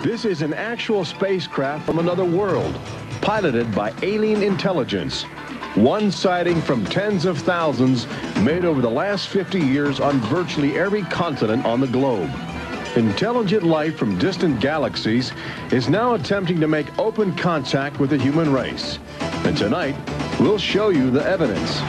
This is an actual spacecraft from another world, piloted by alien intelligence. One sighting from tens of thousands made over the last 50 years on virtually every continent on the globe. Intelligent life from distant galaxies is now attempting to make open contact with the human race. And tonight, we'll show you the evidence.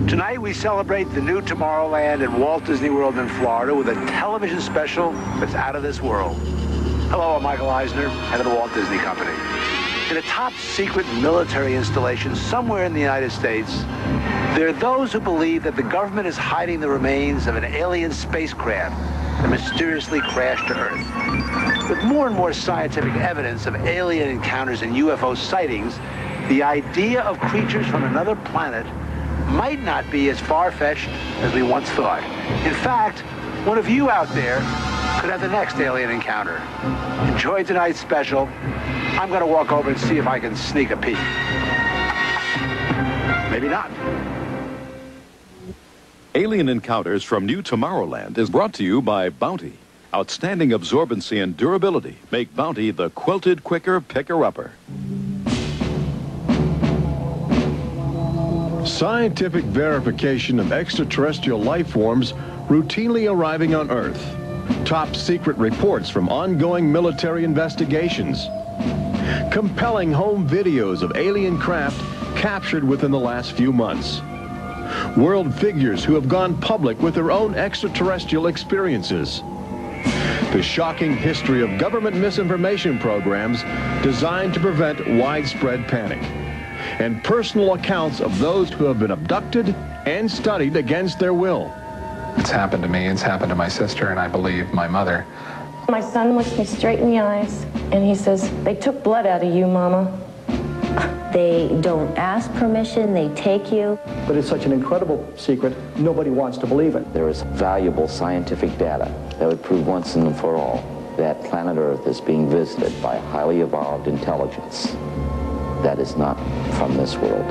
Tonight we celebrate the new Tomorrowland at Walt Disney World in Florida with a television special that's out of this world. Hello, I'm Michael Eisner, head of the Walt Disney Company. In a top-secret military installation somewhere in the United States, there are those who believe that the government is hiding the remains of an alien spacecraft that mysteriously crashed to Earth. With more and more scientific evidence of alien encounters and UFO sightings, the idea of creatures from another planet might not be as far-fetched as we once thought. In fact, one of you out there could have the next alien encounter. Enjoy tonight's special. I'm going to walk over and see if I can sneak a peek. Maybe not. Alien Encounters from New Tomorrowland is brought to you by Bounty. Outstanding absorbency and durability make Bounty the quilted quicker picker-upper. Scientific verification of extraterrestrial life forms routinely arriving on Earth. Top secret reports from ongoing military investigations. Compelling home videos of alien craft captured within the last few months. World figures who have gone public with their own extraterrestrial experiences. The shocking history of government misinformation programs designed to prevent widespread panic. And personal accounts of those who have been abducted and studied against their will. It's happened to me, it's happened to my sister, and I believe my mother. My son looks me straight in the eyes, and he says, "They took blood out of you, Mama." They don't ask permission, they take you. But it's such an incredible secret, nobody wants to believe it. There is valuable scientific data that would prove once and for all that planet Earth is being visited by highly evolved intelligence that is not from this world.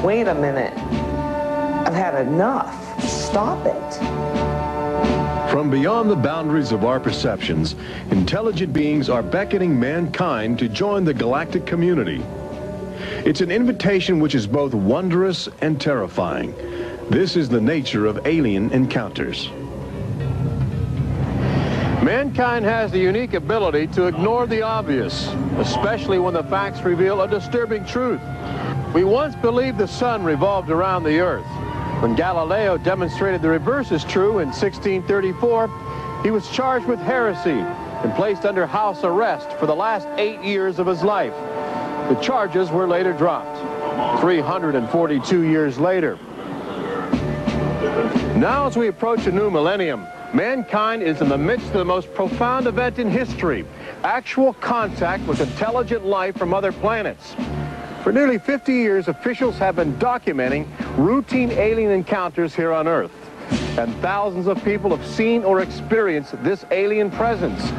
Wait a minute. I've had enough. Stop it. From beyond the boundaries of our perceptions, intelligent beings are beckoning mankind to join the galactic community. It's an invitation which is both wondrous and terrifying. This is the nature of alien encounters. Mankind has the unique ability to ignore the obvious, especially when the facts reveal a disturbing truth. We once believed the sun revolved around the earth. When Galileo demonstrated the reverse is true in 1634, he was charged with heresy and placed under house arrest for the last 8 years of his life. The charges were later dropped, 342 years later. Now, as we approach a new millennium, mankind is in the midst of the most profound event in history, actual contact with intelligent life from other planets. For nearly 50 years, officials have been documenting routine alien encounters here on Earth. And thousands of people have seen or experienced this alien presence.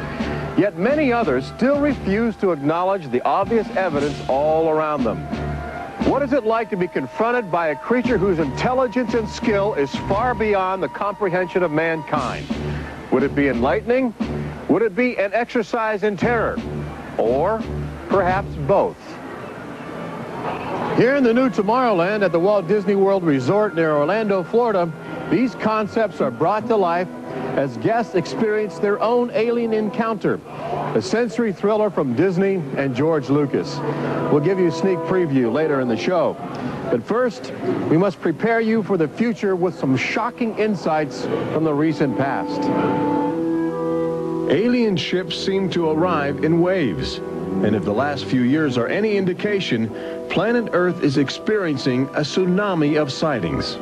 Yet many others still refuse to acknowledge the obvious evidence all around them. What is it like to be confronted by a creature whose intelligence and skill is far beyond the comprehension of mankind? Would it be enlightening? Would it be an exercise in terror? Or perhaps both? Here in the new Tomorrowland at the Walt Disney World Resort near Orlando, Florida, these concepts are brought to life as guests experience their own alien encounter, a sensory thriller from Disney and George Lucas. We'll give you a sneak preview later in the show. But first, we must prepare you for the future with some shocking insights from the recent past. Alien ships seem to arrive in waves. And if the last few years are any indication, planet Earth is experiencing a tsunami of sightings.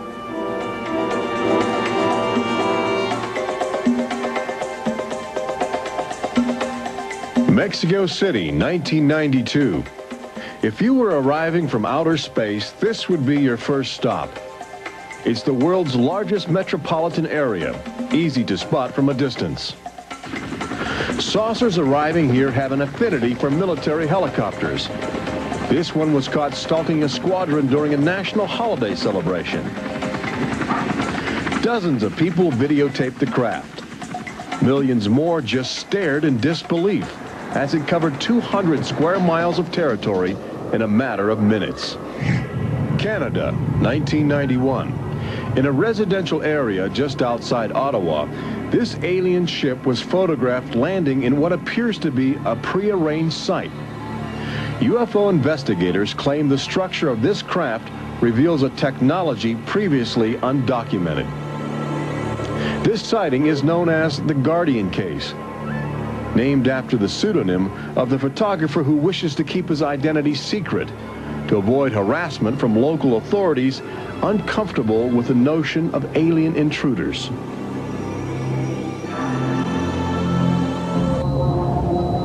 Mexico City, 1992. If you were arriving from outer space, this would be your first stop. It's the world's largest metropolitan area, easy to spot from a distance. Saucers arriving here have an affinity for military helicopters. This one was caught stalking a squadron during a national holiday celebration. Dozens of people videotaped the craft. Millions more just stared in disbelief as it covered 200 square miles of territory in a matter of minutes. Canada, 1991. In a residential area just outside Ottawa, this alien ship was photographed landing in what appears to be a prearranged site. UFO investigators claim the structure of this craft reveals a technology previously undocumented. This sighting is known as the Guardian case, named after the pseudonym of the photographer who wishes to keep his identity secret to avoid harassment from local authorities uncomfortable with the notion of alien intruders.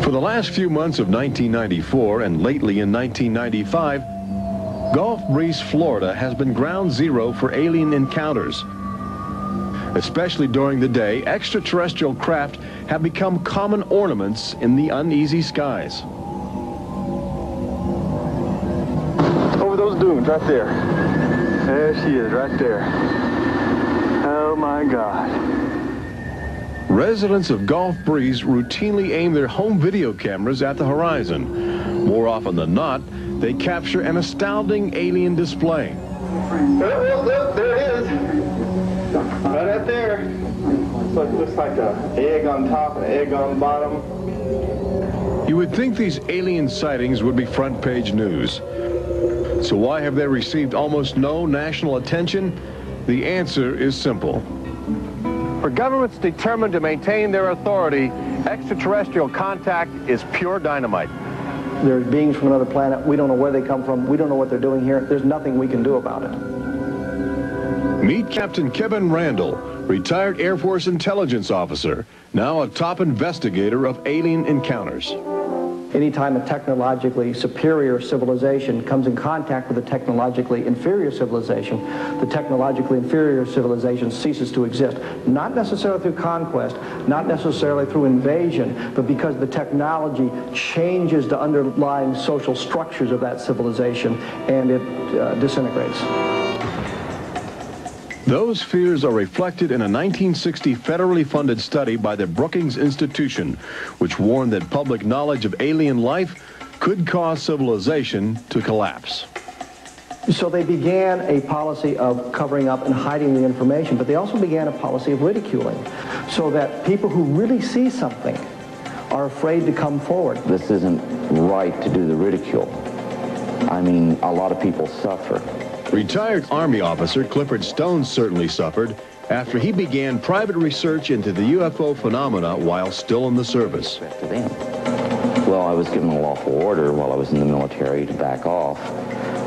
For the last few months of 1994 and lately in 1995, Gulf Breeze, Florida has been ground zero for alien encounters. Especially during the day, extraterrestrial craft have become common ornaments in the uneasy skies. Over those dunes, right there. There she is, right there. Oh my God. Residents of Gulf Breeze routinely aim their home video cameras at the horizon. More often than not, they capture an astounding alien display. Look, there it is. Right out there. Looks like an egg on top and an egg on the bottom. You would think these alien sightings would be front page news. So why have they received almost no national attention? The answer is simple. For governments determined to maintain their authority, extraterrestrial contact is pure dynamite. There's beings from another planet. We don't know where they come from. We don't know what they're doing here. There's nothing we can do about it. Meet Captain Kevin Randall, retired Air Force intelligence officer, now a top investigator of alien encounters. Anytime a technologically superior civilization comes in contact with a technologically inferior civilization, the technologically inferior civilization ceases to exist. Not necessarily through conquest, not necessarily through invasion, but because the technology changes the underlying social structures of that civilization and it disintegrates. Those fears are reflected in a 1960 federally funded study by the Brookings Institution, which warned that public knowledge of alien life could cause civilization to collapse. So they began a policy of covering up and hiding the information, but they also began a policy of ridiculing, so that people who really see something are afraid to come forward. This isn't right to do the ridicule. I mean, a lot of people suffer. Retired Army officer Clifford Stone certainly suffered after he began private research into the UFO phenomena while still in the service. Well, I was given a lawful order while I was in the military to back off.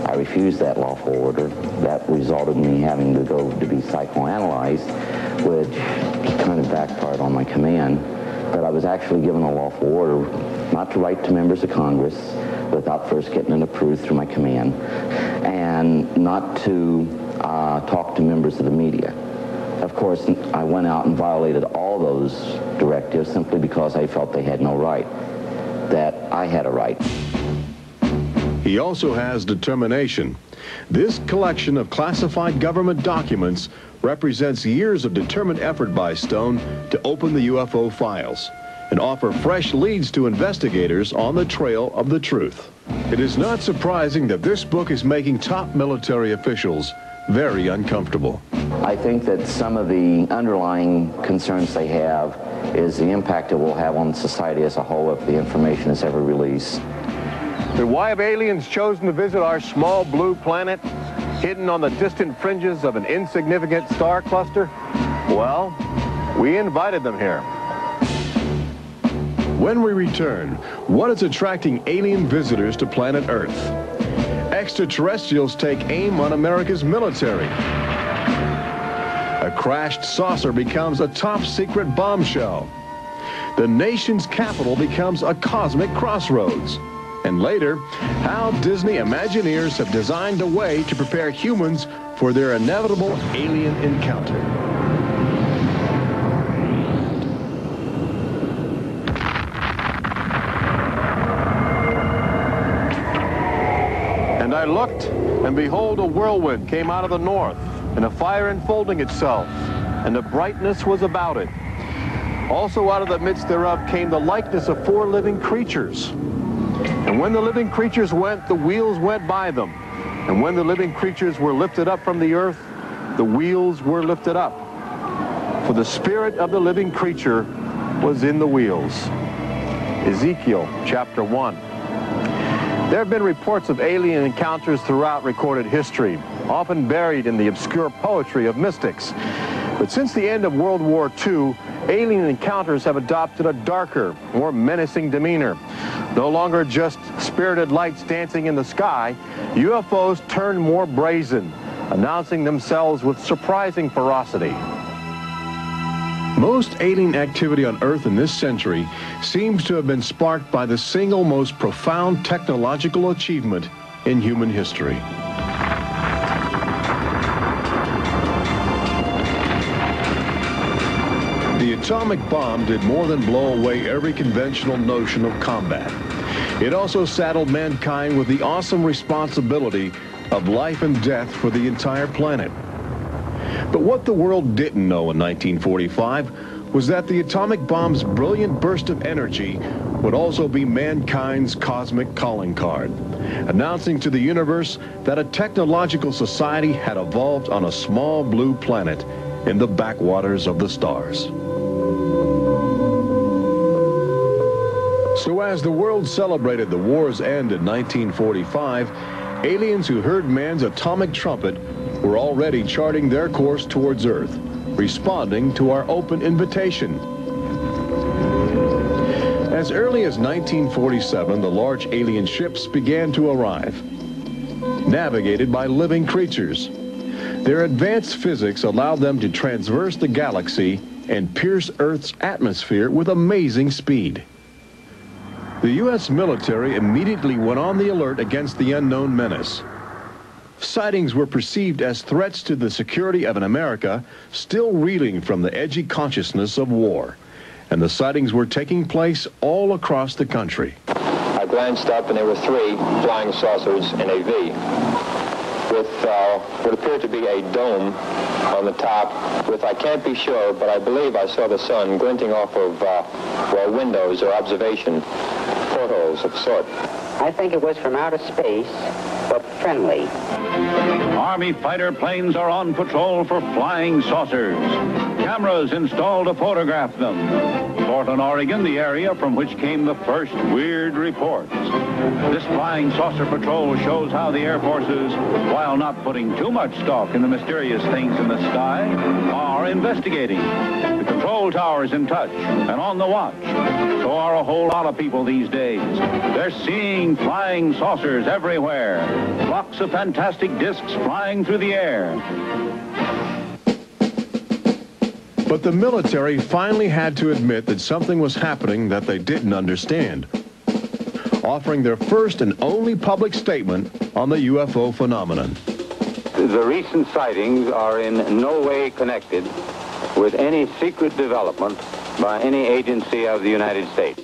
I refused that lawful order. That resulted in me having to go to be psychoanalyzed, which kind of backfired on my command. But I was actually given a lawful order not to write to members of Congress without first getting it approved through my command, and not to talk to members of the media. Of course, I went out and violated all those directives simply because I felt they had no right, that I had a right. He also has determination. This collection of classified government documents represents years of determined effort by Stone to open the UFO files and offer fresh leads to investigators on the trail of the truth. It is not surprising that this book is making top military officials very uncomfortable. I think that some of the underlying concerns they have is the impact it will have on society as a whole if the information is ever released. But why have aliens chosen to visit our small blue planet? hidden on the distant fringes of an insignificant star cluster? Well, we invited them here. When we return, what is attracting alien visitors to planet Earth? Extraterrestrials take aim on America's military. A crashed saucer becomes a top-secret bombshell. The nation's capital becomes a cosmic crossroads. And later, how Disney Imagineers have designed a way to prepare humans for their inevitable alien encounter. And I looked, and behold, a whirlwind came out of the north, and a fire enfolding itself, and the brightness was about it. Also out of the midst thereof came the likeness of 4 living creatures. And when the living creatures went, the wheels went by them. And when the living creatures were lifted up from the earth, the wheels were lifted up. For the spirit of the living creature was in the wheels. Ezekiel chapter 1. There have been reports of alien encounters throughout recorded history, often buried in the obscure poetry of mystics. But since the end of World War II, alien encounters have adopted a darker, more menacing demeanor. No longer just spirited lights dancing in the sky, UFOs turn more brazen, announcing themselves with surprising ferocity. Most alien activity on Earth in this century seems to have been sparked by the single most profound technological achievement in human history. The atomic bomb did more than blow away every conventional notion of combat. It also saddled mankind with the awesome responsibility of life and death for the entire planet. But what the world didn't know in 1945 was that the atomic bomb's brilliant burst of energy would also be mankind's cosmic calling card, announcing to the universe that a technological society had evolved on a small blue planet in the backwaters of the stars. So as the world celebrated the war's end in 1945, aliens who heard man's atomic trumpet were already charting their course towards Earth, responding to our open invitation. As early as 1947, the large alien ships began to arrive, navigated by living creatures. Their advanced physics allowed them to traverse the galaxy and pierce Earth's atmosphere with amazing speed. The U.S. military immediately went on the alert against the unknown menace. Sightings were perceived as threats to the security of an America still reeling from the edgy consciousness of war. And the sightings were taking place all across the country. I glanced up and there were 3 flying saucers in a V with what appeared to be a dome on the top with, I can't be sure, but I believe I saw the sun glinting off of windows or observation portholes of sort. I think it was from outer space, but friendly. Army fighter planes are on patrol for flying saucers. Cameras installed to photograph them. Portland, Oregon, the area from which came the first weird reports. This flying saucer patrol shows how the Air Forces, while not putting too much stock in the mysterious things in the sky, are investigating. The control tower's in touch and on the watch. So are a whole lot of people these days. They're seeing flying saucers everywhere. Flocks of fantastic discs flying through the air. But the military finally had to admit that something was happening that they didn't understand, offering their first and only public statement on the UFO phenomenon. The recent sightings are in no way connected with any secret development by any agency of the United States.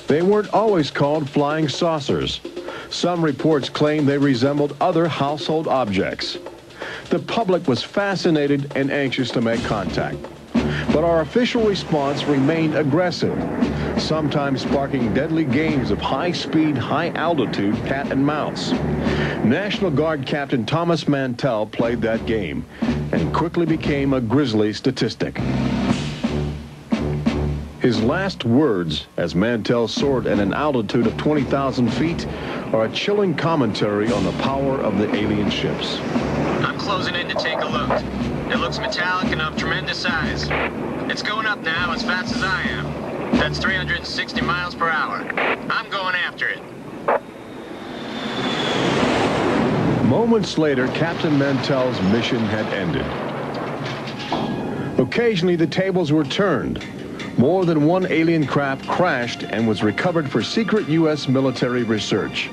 They weren't always called flying saucers. Some reports claim they resembled other household objects. The public was fascinated and anxious to make contact. But our official response remained aggressive, sometimes sparking deadly games of high-speed, high-altitude cat and mouse. National Guard Captain Thomas Mantell played that game and quickly became a grisly statistic. His last words, as Mantell soared at an altitude of 20,000 feet, are a chilling commentary on the power of the alien ships. I'm closing in to take a look. It looks metallic and of tremendous size. It's going up now as fast as I am. That's 360 miles per hour. I'm going after it. Moments later, Captain Mantell's mission had ended. Occasionally, the tables were turned. More than one alien craft crashed and was recovered for secret U.S. military research.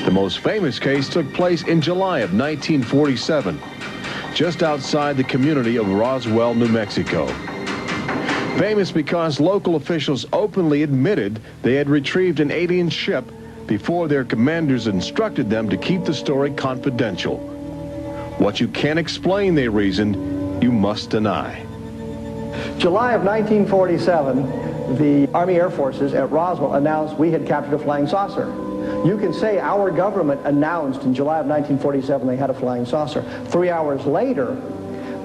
The most famous case took place in July of 1947, just outside the community of Roswell, New Mexico. Famous because local officials openly admitted they had retrieved an alien ship before their commanders instructed them to keep the story confidential. What you can't explain, they reasoned, you must deny. July of 1947, the Army Air Forces at Roswell announced we had captured a flying saucer. You can say our government announced in July of 1947 they had a flying saucer. 3 hours later,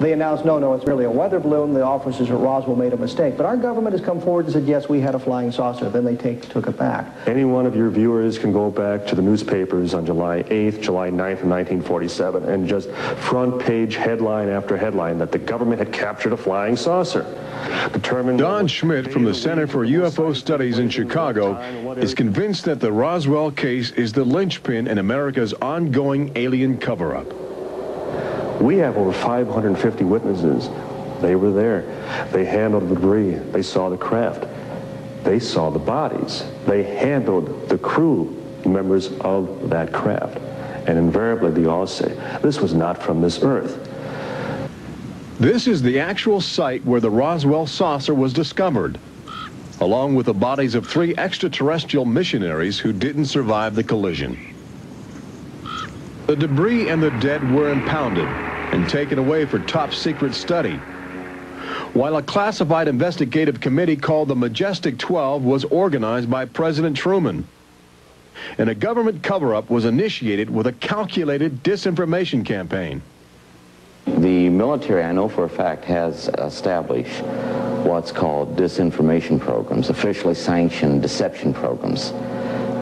they announced, no, it's merely a weather balloon. The officers at Roswell made a mistake. But our government has come forward and said, yes, we had a flying saucer. Then they took it back. Any one of your viewers can go back to the newspapers on July 8th, July 9th of 1947, and just front page headline after headline that the government had captured a flying saucer. Don Schmidt from the Center for UFO Studies in Chicago is convinced that the Roswell case is the linchpin in America's ongoing alien cover-up. We have over 550 witnesses. They were there. They handled the debris. They saw the craft. They saw the bodies. They handled the crew members of that craft. And invariably, they all say, this was not from this earth. This is the actual site where the Roswell saucer was discovered, along with the bodies of 3 extraterrestrial missionaries who didn't survive the collision. The debris and the dead were impounded and taken away for top-secret study, while a classified investigative committee called the Majestic 12 was organized by President Truman. And a government cover-up was initiated with a calculated disinformation campaign. The military, I know for a fact, has established what's called disinformation programs, officially sanctioned deception programs.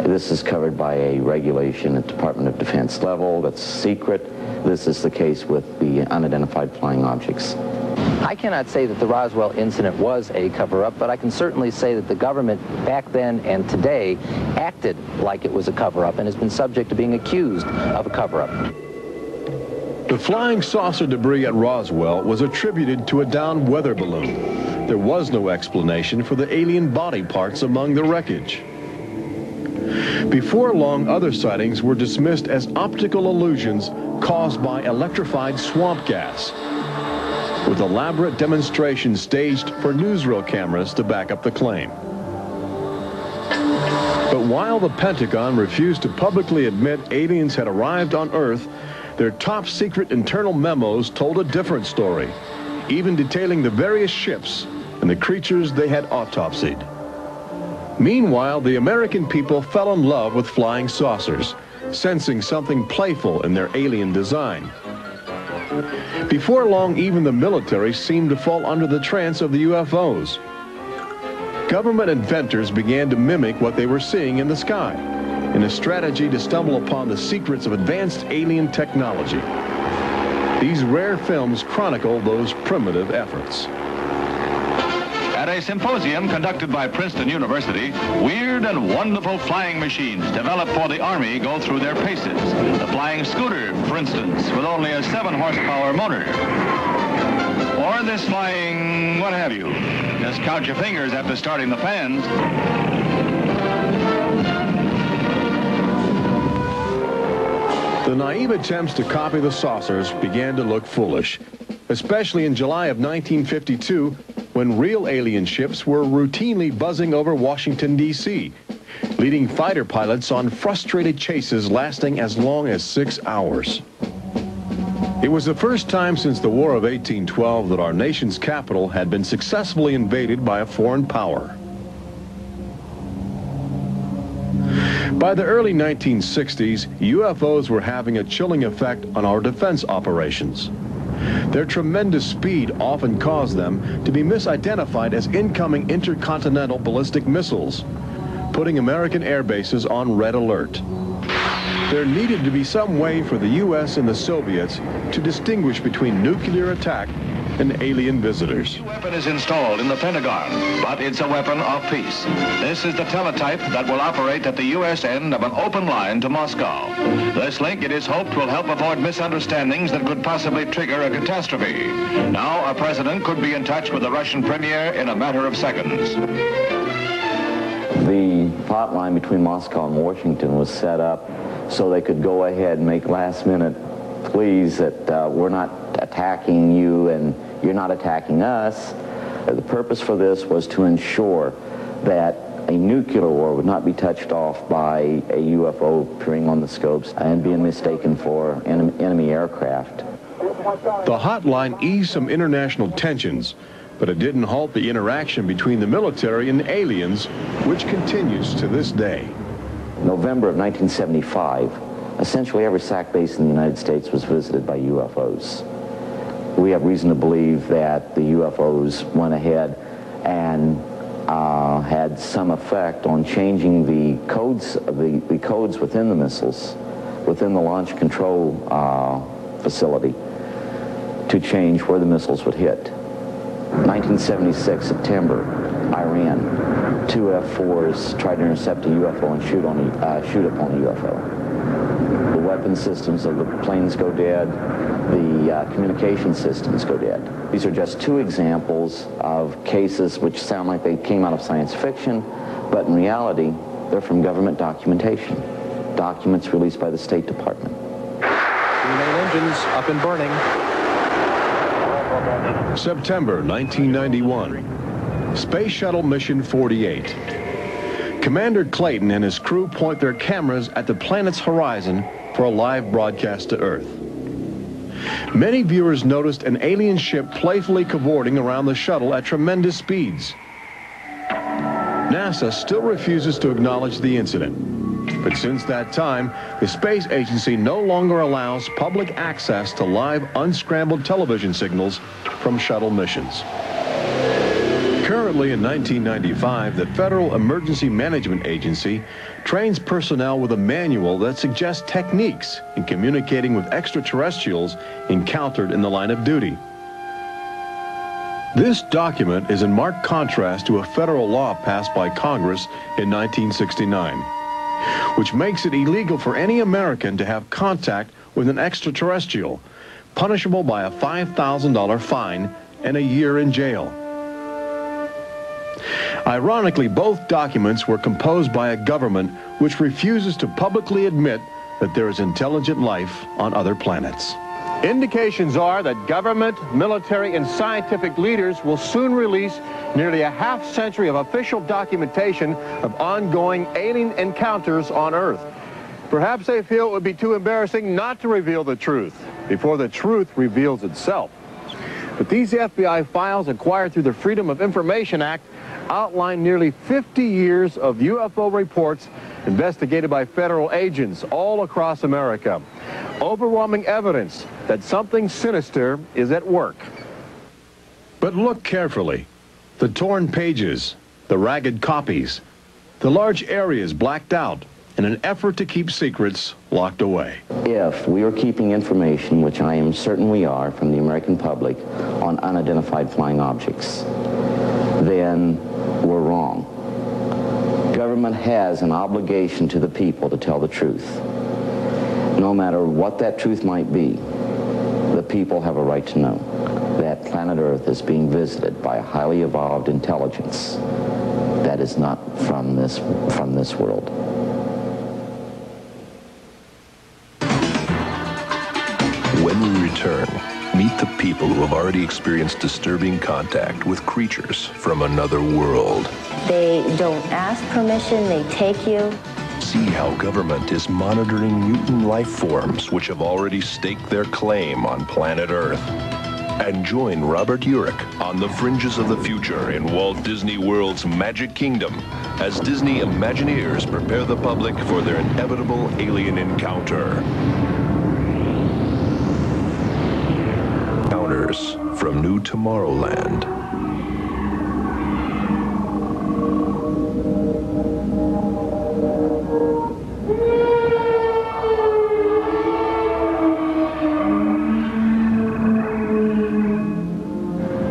This is covered by a regulation at Department of Defense level that's secret. This is the case with the unidentified flying objects. I cannot say that the Roswell incident was a cover-up, but I can certainly say that the government back then and today acted like it was a cover-up and has been subject to being accused of a cover-up. The flying saucer debris at Roswell was attributed to a downed weather balloon. There was no explanation for the alien body parts among the wreckage. Before long, other sightings were dismissed as optical illusions caused by electrified swamp gas, with elaborate demonstrations staged for newsreel cameras to back up the claim. But while the Pentagon refused to publicly admit aliens had arrived on Earth, their top-secret internal memos told a different story, even detailing the various ships and the creatures they had autopsied. Meanwhile, the American people fell in love with flying saucers, sensing something playful in their alien design. Before long, even the military seemed to fall under the trance of the UFOs. Government inventors began to mimic what they were seeing in the sky, in a strategy to stumble upon the secrets of advanced alien technology. These rare films chronicle those primitive efforts. At a symposium conducted by Princeton University, weird and wonderful flying machines developed for the Army go through their paces. The flying scooter, for instance, with only a 7-horsepower motor. Or this flying what have you. Just count your fingers after starting the fans. The naive attempts to copy the saucers began to look foolish, especially in July of 1952, when real alien ships were routinely buzzing over Washington, D.C., leading fighter pilots on frustrated chases lasting as long as 6 hours. It was the first time since the War of 1812 that our nation's capital had been successfully invaded by a foreign power. By the early 1960s, UFOs were having a chilling effect on our defense operations. Their tremendous speed often caused them to be misidentified as incoming intercontinental ballistic missiles, putting American air bases on red alert. There needed to be some way for the U.S. and the Soviets to distinguish between nuclear attack and alien visitors. The weapon is installed in the Pentagon, but it's a weapon of peace. This is the teletype that will operate at the U.S. end of an open line to Moscow. This link, it is hoped, will help avoid misunderstandings that could possibly trigger a catastrophe. Now, a president could be in touch with the Russian premier in a matter of seconds. The hotline between Moscow and Washington was set up so they could go ahead and make last-minute pleas that we're not attacking you and you're not attacking us. The purpose for this was to ensure that a nuclear war would not be touched off by a UFO appearing on the scopes and being mistaken for enemy aircraft. The hotline eased some international tensions, but it didn't halt the interaction between the military and the aliens, which continues to this day. November of 1975, essentially every SAC base in the United States was visited by UFOs. We have reason to believe that the UFOs went ahead and had some effect on changing the codes within the missiles, within the launch control facility, to change where the missiles would hit. 1976, September, Iran, 2 F-4s tried to intercept a UFO and shoot upon a UFO. The weapon systems of the planes go dead, the communication systems go dead. These are just two examples of cases which sound like they came out of science fiction, but in reality, they're from government documentation, documents released by the State Department. Three main engines up and burning. September 1991, Space Shuttle Mission 48. Commander Clayton and his crew point their cameras at the planet's horizon for a live broadcast to Earth. Many viewers noticed an alien ship playfully cavorting around the shuttle at tremendous speeds. NASA still refuses to acknowledge the incident, but since that time, the space agency no longer allows public access to live unscrambled television signals from shuttle missions. Currently in 1995, the Federal Emergency Management Agency trains personnel with a manual that suggests techniques in communicating with extraterrestrials encountered in the line of duty. This document is in marked contrast to a federal law passed by Congress in 1969, which makes it illegal for any American to have contact with an extraterrestrial, punishable by a $5,000 fine and a year in jail. Ironically, both documents were composed by a government which refuses to publicly admit that there is intelligent life on other planets. Indications are that government, military, and scientific leaders will soon release nearly a half-century of official documentation of ongoing alien encounters on Earth. Perhaps they feel it would be too embarrassing not to reveal the truth before the truth reveals itself. But these FBI files acquired through the Freedom of Information Act outline nearly 50 years of UFO reports investigated by federal agents all across America. Overwhelming evidence that something sinister is at work. But look carefully. The torn pages, the ragged copies, the large areas blacked out in an effort to keep secrets locked away. If we are keeping information, which I am certain we are, from the American public on unidentified flying objects, then we're wrong. Government has an obligation to the people to tell the truth. No matter what that truth might be, the people have a right to know that planet Earth is being visited by a highly evolved intelligence that is not from this world. When we return, meet the people who have already experienced disturbing contact with creatures from another world. They don't ask permission, they take you. See how government is monitoring mutant life forms which have already staked their claim on planet Earth. And join Robert Urich on the fringes of the future in Walt Disney World's Magic Kingdom as Disney Imagineers prepare the public for their inevitable alien encounter. universe from New Tomorrowland.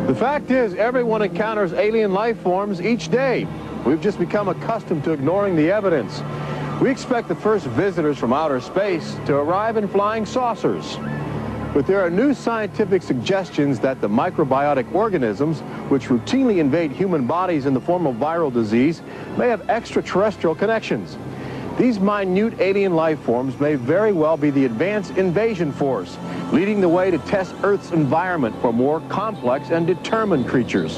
The fact is, everyone encounters alien life forms each day. We've just become accustomed to ignoring the evidence. We expect the first visitors from outer space to arrive in flying saucers. But there are new scientific suggestions that the microbiotic organisms, which routinely invade human bodies in the form of viral disease, may have extraterrestrial connections. These minute alien life forms may very well be the advanced invasion force, leading the way to test Earth's environment for more complex and determined creatures.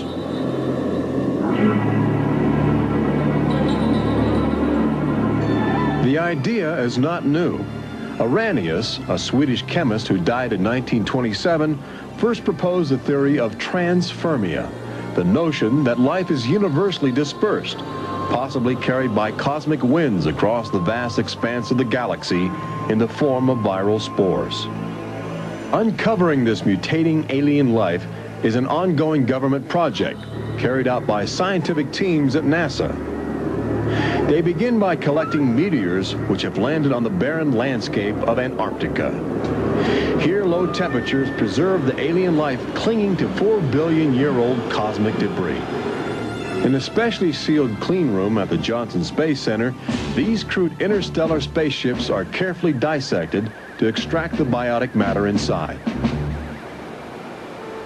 The idea is not new. Arrhenius, a Swedish chemist who died in 1927, first proposed the theory of transfermia, the notion that life is universally dispersed, possibly carried by cosmic winds across the vast expanse of the galaxy in the form of viral spores. Uncovering this mutating alien life is an ongoing government project carried out by scientific teams at NASA. They begin by collecting meteors which have landed on the barren landscape of Antarctica. Here, low temperatures preserve the alien life clinging to 4-billion-year-old cosmic debris. In a specially sealed clean room at the Johnson Space Center, these crude interstellar spaceships are carefully dissected to extract the biotic matter inside.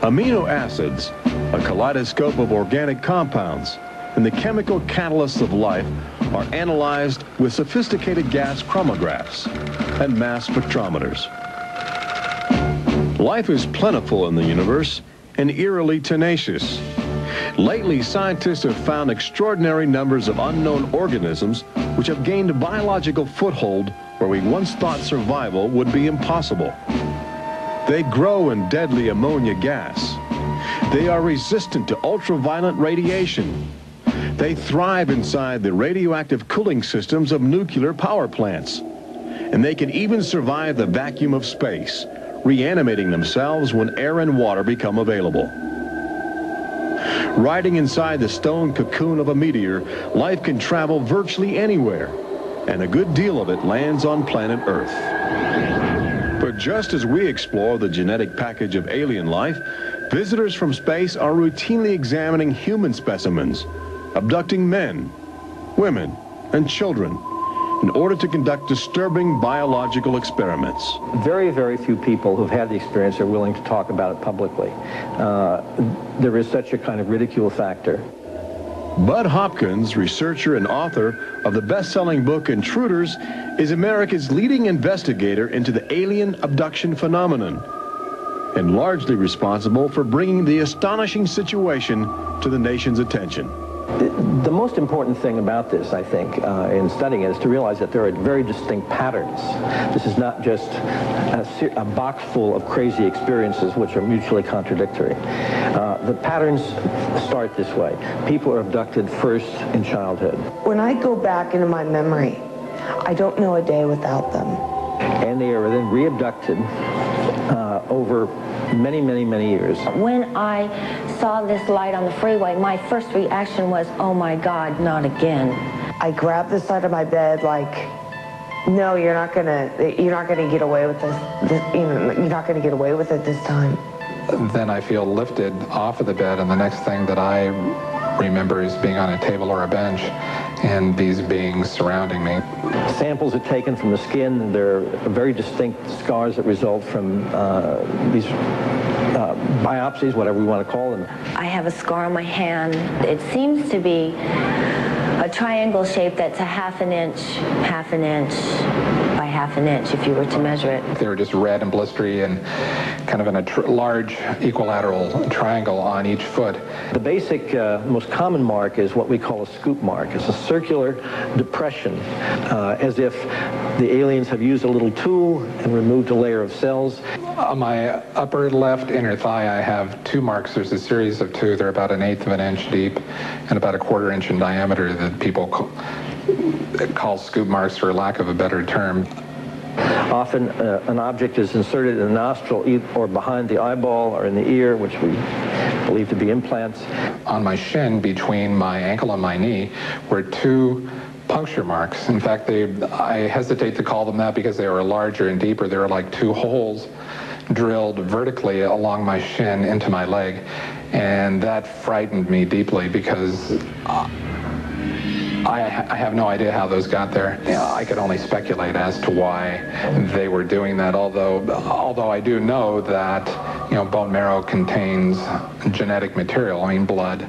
Amino acids, a kaleidoscope of organic compounds, and the chemical catalysts of life are analyzed with sophisticated gas chromatographs and mass spectrometers. Life is plentiful in the universe and eerily tenacious. Lately, scientists have found extraordinary numbers of unknown organisms which have gained a biological foothold where we once thought survival would be impossible. They grow in deadly ammonia gas. They are resistant to ultraviolet radiation. They thrive inside the radioactive cooling systems of nuclear power plants. And they can even survive the vacuum of space, reanimating themselves when air and water become available. Riding inside the stone cocoon of a meteor, life can travel virtually anywhere, and a good deal of it lands on planet Earth. But just as we explore the genetic package of alien life, visitors from space are routinely examining human specimens, abducting men, women, and children in order to conduct disturbing biological experiments. Very, very few people who've had the experience are willing to talk about it publicly. There is such a kind of ridicule factor. Bud Hopkins, researcher and author of the best-selling book Intruders, is America's leading investigator into the alien abduction phenomenon, and largely responsible for bringing the astonishing situation to the nation's attention. The most important thing about this, I think, in studying it, is to realize that there are very distinct patterns. This is not just a box full of crazy experiences which are mutually contradictory. The patterns start this way. People are abducted first in childhood. When I go back into my memory, I don't know a day without them. And they are then re-abducted over many, many, many years. When I saw this light on the freeway, my first reaction was, oh my God, not again. I grabbed the side of my bed like, no, you're not gonna get away with this. You're not gonna get away with it this time. Then I feel lifted off of the bed, and the next thing that I remember is being on a table or a bench and these beings surrounding me. Samples are taken from the skin, and there are very distinct scars that result from these biopsies, whatever we want to call them. I have a scar on my hand. It seems to be a triangle shape that's a half an inch by half an inch if you were to measure it. They were just red and blistery and kind of in a large equilateral triangle on each foot. The basic, most common mark is what we call a scoop mark. It's a circular depression, as if the aliens have used a little tool and removed a layer of cells. On my upper left inner thigh, I have two marks. There's a series of two. They're about 1/8 of an inch deep and about 1/4 inch in diameter that people call scoop marks, for lack of a better term. Often an object is inserted in the nostril or behind the eyeball or in the ear, which we believe to be implants. On my shin, between my ankle and my knee, were 2 puncture marks. In fact, I hesitate to call them that because they were larger and deeper. They were like 2 holes drilled vertically along my shin into my leg. And that frightened me deeply because I have no idea how those got there. I could only speculate as to why they were doing that, although I do know that, bone marrow contains genetic material, blood.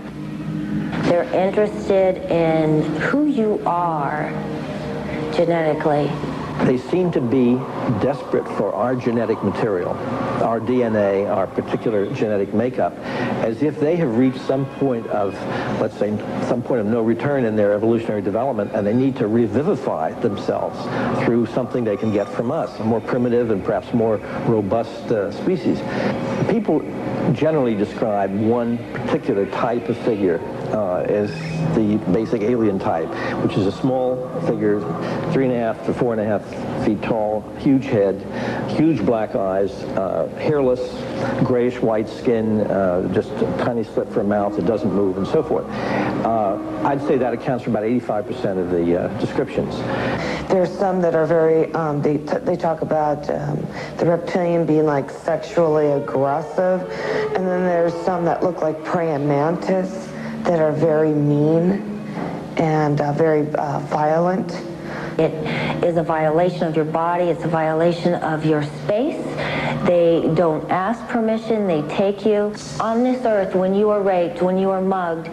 They're interested in who you are genetically. They seem to be desperate for our genetic material, our DNA, our particular genetic makeup, as if they have reached some point of, let's say, some point of no return in their evolutionary development, and they need to revivify themselves through something they can get from us, a more primitive and perhaps more robust species. People generally describe one particular type of figure as the basic alien type, which is a small figure, 3.5 to 4.5 feet tall, huge head, huge black eyes, hairless, grayish-white skin, just a tiny slit for a mouth that doesn't move, and so forth. I'd say that accounts for about 85% of the descriptions. There's some that are very, they talk about the reptilian being like sexually aggressive, and then there's some that look like praying mantis that are very mean and very violent. It is a violation of your body. It's a violation of your space. They don't ask permission. They take you. On this earth, when you are raped, when you are mugged,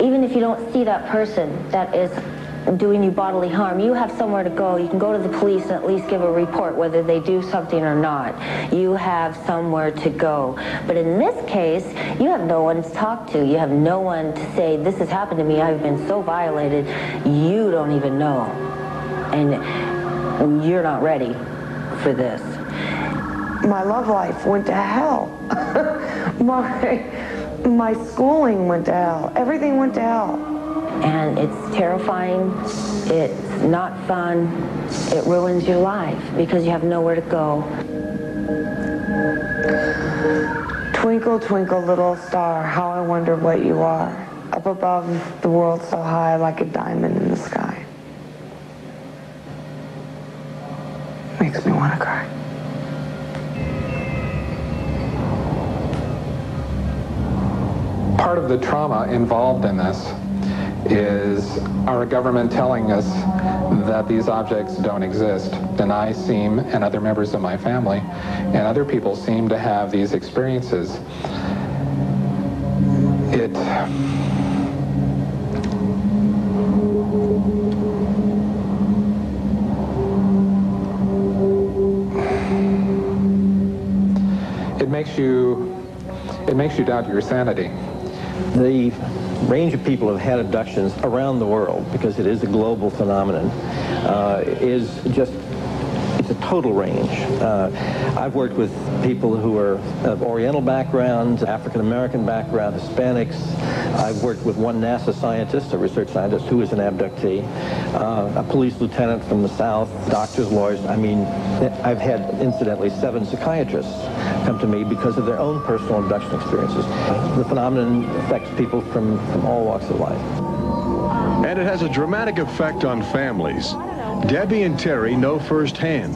even if you don't see that person that is doing you bodily harm, you have somewhere to go. You can go to the police and at least give a report whether they do something or not. You have somewhere to go. But in this case, you have no one to talk to. You have no one to say, this has happened to me, I've been so violated. You don't even know. And you're not ready for this. My love life went to hell. My schooling went to hell. Everything went to hell. And it's terrifying, it's not fun, it ruins your life because you have nowhere to go. Twinkle, twinkle, little star, how I wonder what you are. Up above the world so high like a diamond in the sky. Makes me want to cry. Part of the trauma involved in this is our government telling us that these objects don't exist. And I seem, and other members of my family, and other people seem to have these experiences. It makes you doubt your sanity. The range of people who have had abductions around the world, because it is a global phenomenon, it's a total range. I've worked with people who are of Oriental backgrounds, African-American background, Hispanics. I've worked with one NASA scientist, a research scientist, who is an abductee, a police lieutenant from the South, doctors, lawyers. I mean, I've had, incidentally, 7 psychiatrists come to me because of their own personal abduction experiences. The phenomenon affects people from all walks of life. And it has a dramatic effect on families. Debbie and Terry know firsthand.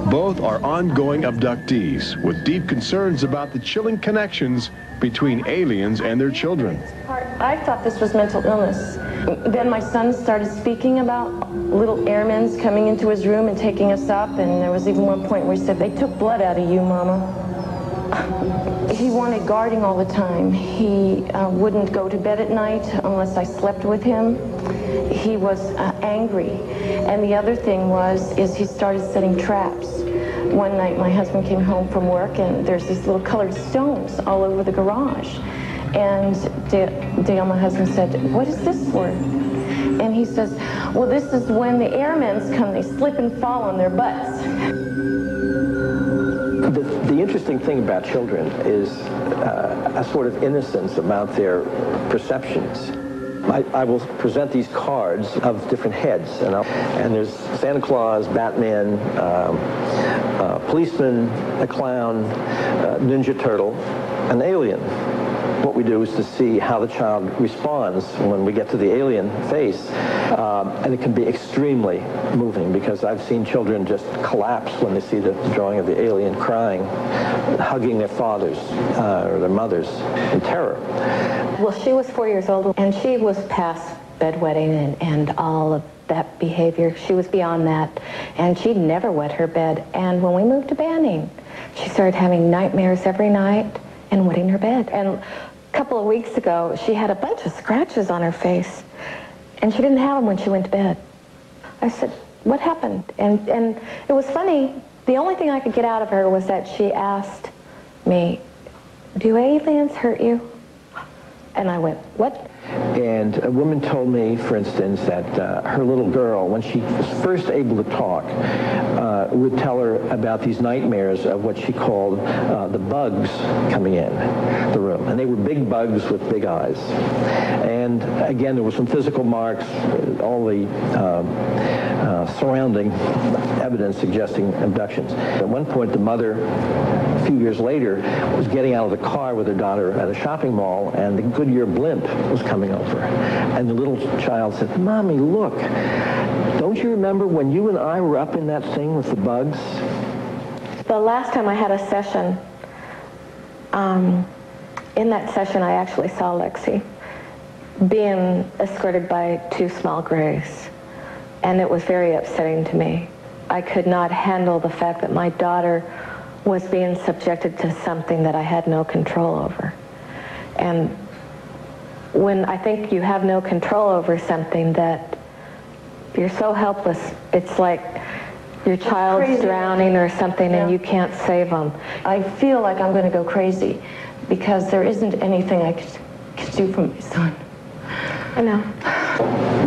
Both are ongoing abductees with deep concerns about the chilling connections between aliens and their children. I thought this was mental illness. Then my son started speaking about little airmen coming into his room and taking us up, and there was even one point where he said, "They took blood out of you, Mama." He wanted guarding all the time. He wouldn't go to bed at night unless I slept with him. He was angry. And the other thing is he started setting traps. One night my husband came home from work and there's these little colored stones all over the garage. And Dale, my husband, said, "What is this for?" And he says, "Well, this is when the airmen come, they slip and fall on their butts." The interesting thing about children is a sort of innocence about their perceptions. I will present these cards of different heads, and there's Santa Claus, Batman, policeman, a clown, Ninja Turtle, an alien. What we do is to see how the child responds when we get to the alien face, and it can be extremely moving, because I've seen children just collapse when they see the drawing of the alien, crying, hugging their fathers or their mothers in terror. Well, she was 4 years old, and she was past bedwetting and all of that behavior. She was beyond that, and she'd never wet her bed. And when we moved to Banning, she started having nightmares every night and wetting her bed. And a couple of weeks ago, she had a bunch of scratches on her face, and she didn't have them when she went to bed. I said, what happened? And it was funny. The only thing I could get out of her was that she asked me, do aliens hurt you? And I went, what? And a woman told me, for instance, that her little girl, when she was first able to talk, would tell her about these nightmares of what she called the bugs coming in the room. And they were big bugs with big eyes. And again, there were some physical marks, all the surrounding evidence suggesting abductions. At one point, the mother, a few years later, was getting out of the car with her daughter at a shopping mall, and the Goodyear blimp was coming over. And the little child said, Mommy, look, don't you remember when you and I were up in that thing with the bugs? The last time I had a session, in that session I actually saw Lexi being escorted by two small grays. And it was very upsetting to me. I could not handle the fact that my daughter was being subjected to something that I had no control over. And when I think you have no control over something, that you're so helpless, it's like your child's drowning or something, and you can't save them. I feel like I'm going to go crazy because there isn't anything I could do for my son. I know.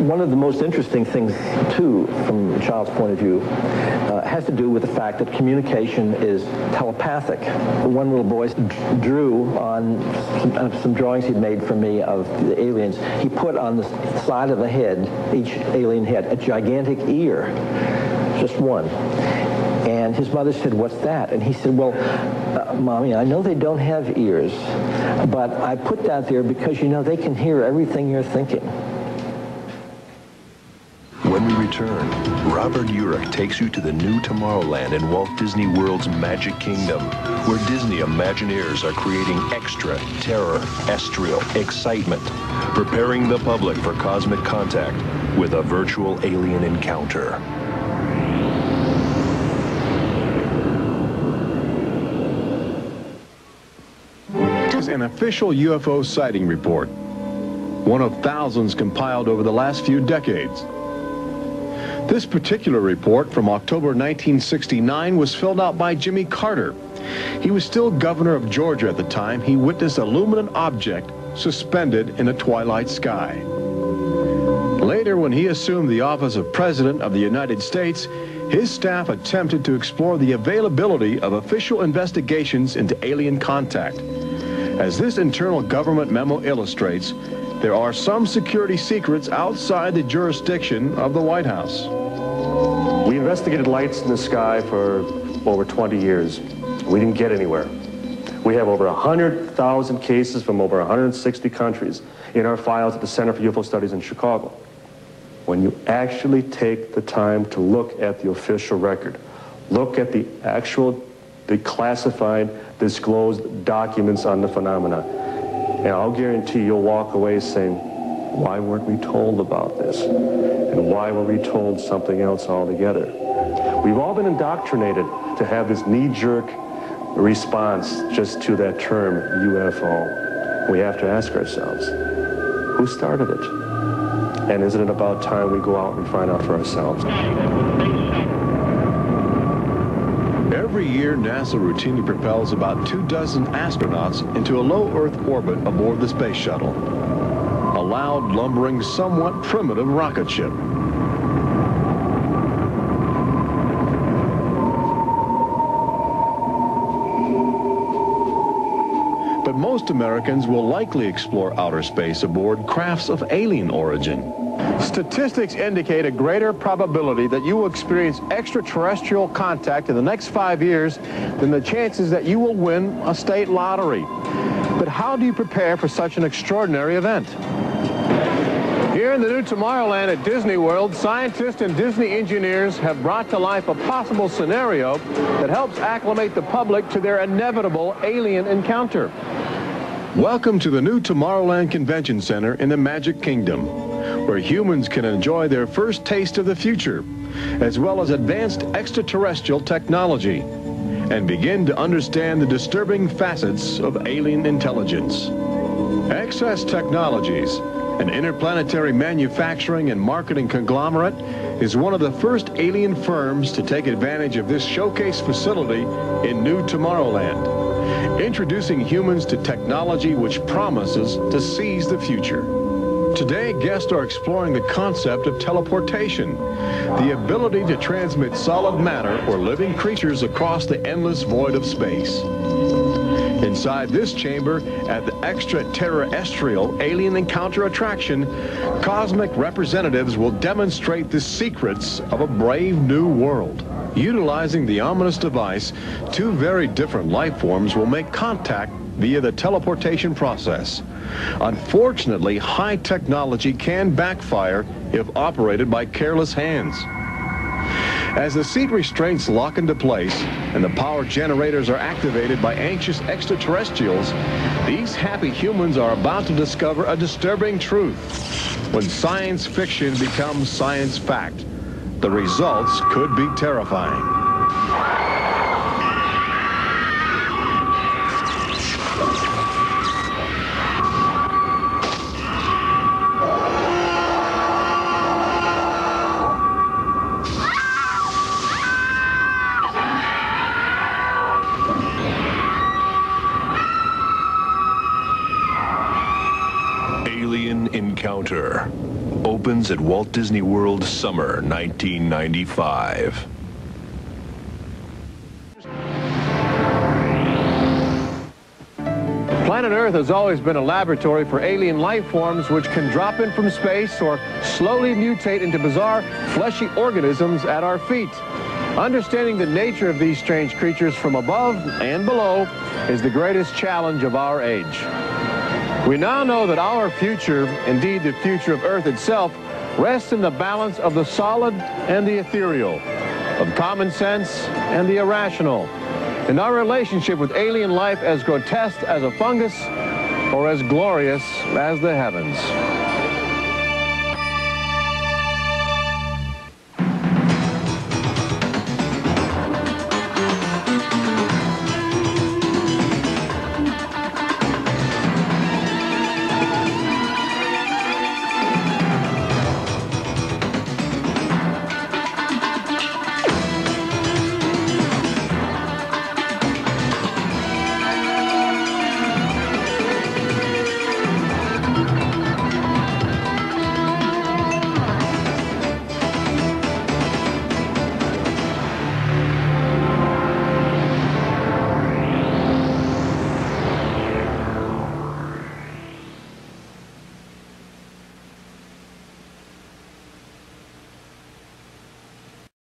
One of the most interesting things, too, from a child's point of view, has to do with the fact that communication is telepathic. One little boy drew on some drawings he'd made for me of the aliens. He put on the side of the head, each alien head, a gigantic ear, just one. And his mother said, what's that? And he said, well, Mommy, I know they don't have ears, but I put that there because, you know, they can hear everything you're thinking. When we return, Robert Urich takes you to the new Tomorrowland in Walt Disney World's Magic Kingdom, where Disney Imagineers are creating extraterrestrial excitement, preparing the public for cosmic contact with a virtual alien encounter. An official UFO sighting report, one of thousands compiled over the last few decades. This particular report from October 1969 was filled out by Jimmy Carter. He was still governor of Georgia at the time. He witnessed a luminant object suspended in a twilight sky. Later, when he assumed the office of President of the United States, his staff attempted to explore the availability of official investigations into alien contact. As this internal government memo illustrates, there are some security secrets outside the jurisdiction of the White House. We investigated lights in the sky for over 20 years. We didn't get anywhere. We have over 100,000 cases from over 160 countries in our files at the Center for UFO Studies in Chicago. When you actually take the time to look at the official record, look at the classified, disclosed documents on the phenomena, and I'll guarantee you'll walk away saying, why weren't we told about this? And why were we told something else altogether? We've all been indoctrinated to have this knee-jerk response just to that term, UFO. We have to ask ourselves, who started it? And isn't it about time we go out and find out for ourselves? Every year, NASA routinely propels about 24 astronauts into a low Earth orbit aboard the space shuttle, a loud, lumbering, somewhat primitive rocket ship. But most Americans will likely explore outer space aboard crafts of alien origin. Statistics indicate a greater probability that you will experience extraterrestrial contact in the next 5 years than the chances that you will win a state lottery. But how do you prepare for such an extraordinary event? Here in the new Tomorrowland at Disney World, scientists and Disney engineers have brought to life a possible scenario that helps acclimate the public to their inevitable alien encounter. Welcome to the new Tomorrowland Convention Center in the Magic Kingdom, where humans can enjoy their first taste of the future, as well as advanced extraterrestrial technology, and begin to understand the disturbing facets of alien intelligence. Access Technologies, an interplanetary manufacturing and marketing conglomerate, is one of the first alien firms to take advantage of this showcase facility in New Tomorrowland, introducing humans to technology which promises to seize the future. Today, guests are exploring the concept of teleportation, the ability to transmit solid matter or living creatures across the endless void of space. Inside this chamber, at the extraterrestrial alien encounter attraction, cosmic representatives will demonstrate the secrets of a brave new world. Utilizing the ominous device, two very different life forms will make contact via the teleportation process. Unfortunately, high technology can backfire if operated by careless hands. As the seat restraints lock into place and the power generators are activated by anxious extraterrestrials, these happy humans are about to discover a disturbing truth. When science fiction becomes science fact, the results could be terrifying. Encounter opens at Walt Disney World summer 1995. Planet Earth has always been a laboratory for alien life forms which can drop in from space or slowly mutate into bizarre fleshy organisms at our feet. Understanding the nature of these strange creatures from above and below is the greatest challenge of our age. We now know that our future, indeed the future of Earth itself, rests in the balance of the solid and the ethereal, of common sense and the irrational, in our relationship with alien life as grotesque as a fungus or as glorious as the heavens.